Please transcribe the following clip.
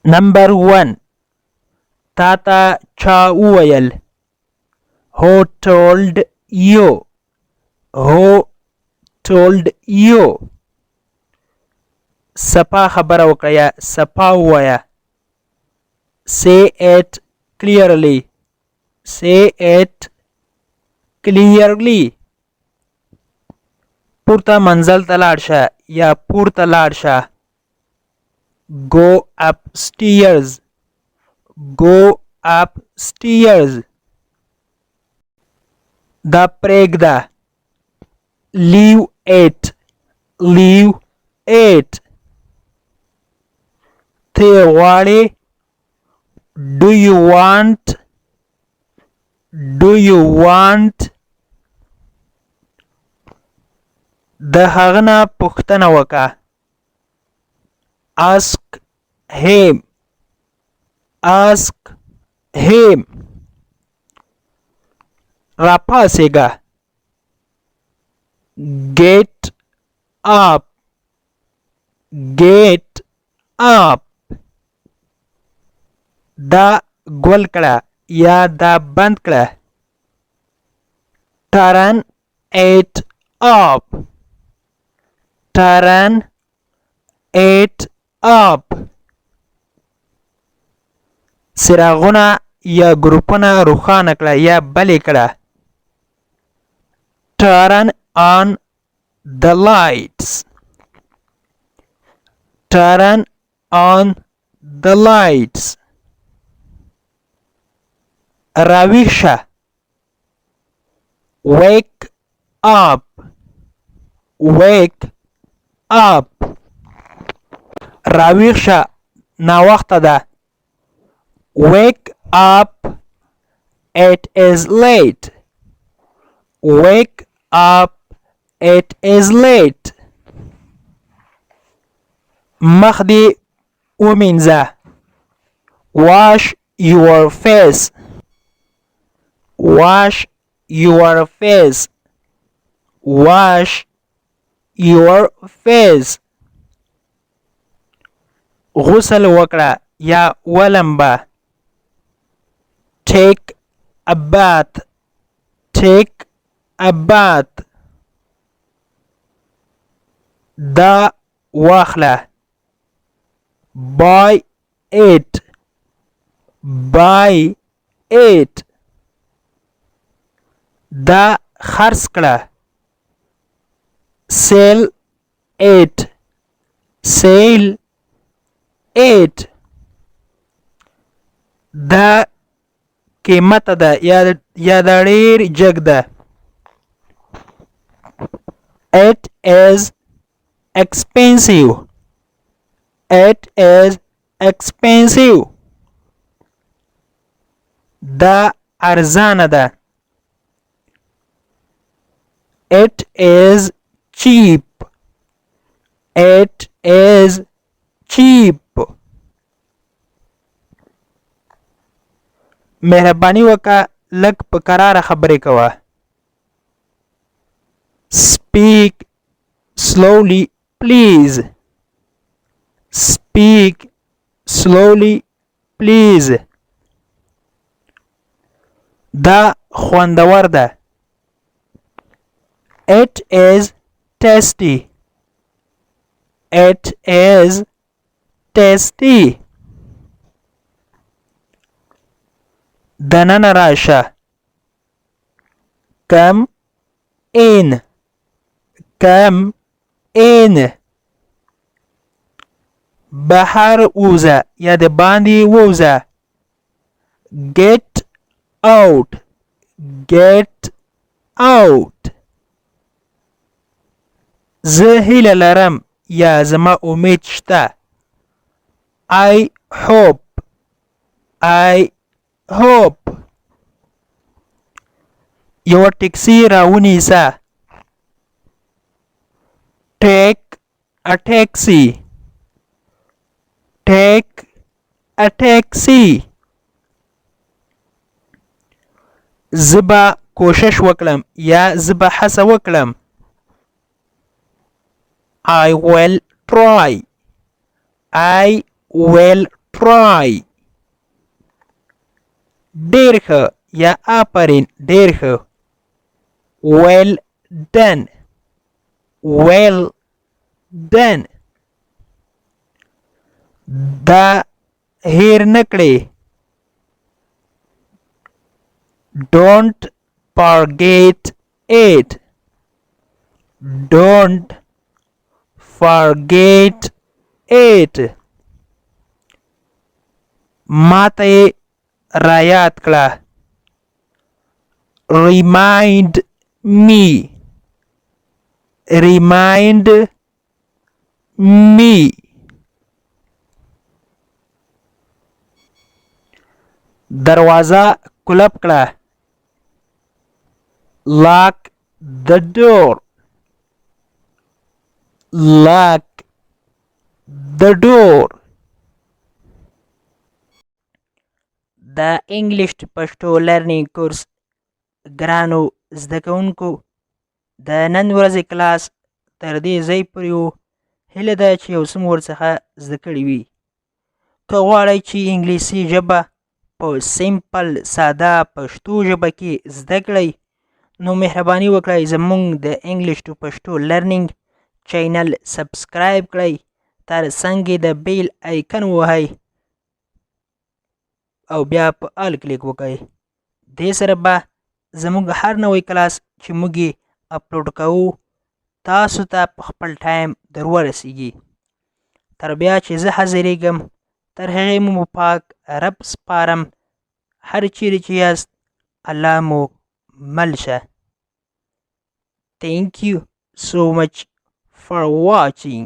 نمبر 1 تا ته چا وویل؟ Who told you? Who told you? سپا خبره وکړه یا سپا ووایه. Say it clearly. Say it clearly. پورته منزل ته لاړ شه یا پورته لاړ شه. Go upstairs. Go upstairs. دا پرېږده. Leave it. Leave it. ته یې غواړې؟ Do you want? Do you want? د هغه نه پوښتنه وکړه. Ask him. Ask him. راپاسېږه. Get up. Get up. دا ګول کړه یا دا بند کړه. Turn it up. Turn it up. څراغونه یا ګروپونه روښانه کړه یا بلې کړه. Turn on the lights. Turn on the lights. راویښ شه. Wake up. Wake up. راویښ شه ناوخته ده. Wake up. It is late. Wake up. It is late. مخ دې ومینځه. Wash your face. Wash your face. Wash your face. غسل وکړه یا ولمبه. Take a bath. Take a bath. دا واخله. Buy it. Buy it. دا خرڅ کړه. Sell it. Sell it. دا قیمت ده یا دا ډیر جګ ده. It is expensive. It is expensive. دا ارزانه ده. It is cheap. It is cheap. مهرباني وکړه لږ په کراره خبرې کوه. Speak slowly please. Speak slowly please. دا خوندور ده. It is tasty. It is tasty. دننه راشه. Come in. Come in. بهر ووځه یا د باندې ووځه. Get out. Get out. زه هیله لرم یا زما امید شته. I hope. I hope. یو ټکسي راونیسه. Take a taxi. Take a taxi. زبا کوشش وکړم یا زبا هڅه وکړم. I will try. I will try ډېر ښه یا آفرین ډېر ښه well done well done دا هیر نه کړې don't forget it don't forget it ماته یې رایاد کړه remind me remind me دروازه کلپ کړه lock the door lock the door د انګلیش پښتو لرنینګ کورس ګرانو زده کوونکو د نن ورځې کلاس تر دې ځای پورې و هیله ده چې یو څه مو ورڅخه زده کړي وي که غواړئ چې انګلیسي ژبه په سیمپل ساده پښتو ژبه کې زده کړئ نو مهرباني وکړئ زموږ د انګلیش ټو پښتو لرنینګ چینل سبسکرایب کړئ تر څنګ یې د بیل آیکن ووهئ او بیا په آل کلیک وکړئ دې سره به زموږ هر نوی کلاس چې موږ یې اپلوډ کوو تاسو ته په خپل ټایم در ورسیږي تر بیا چې زه حاضرېږم تر هغې مو پاک رب سپارم هر چیرې چې یاست الله مو مل شه Thank you so much for watching.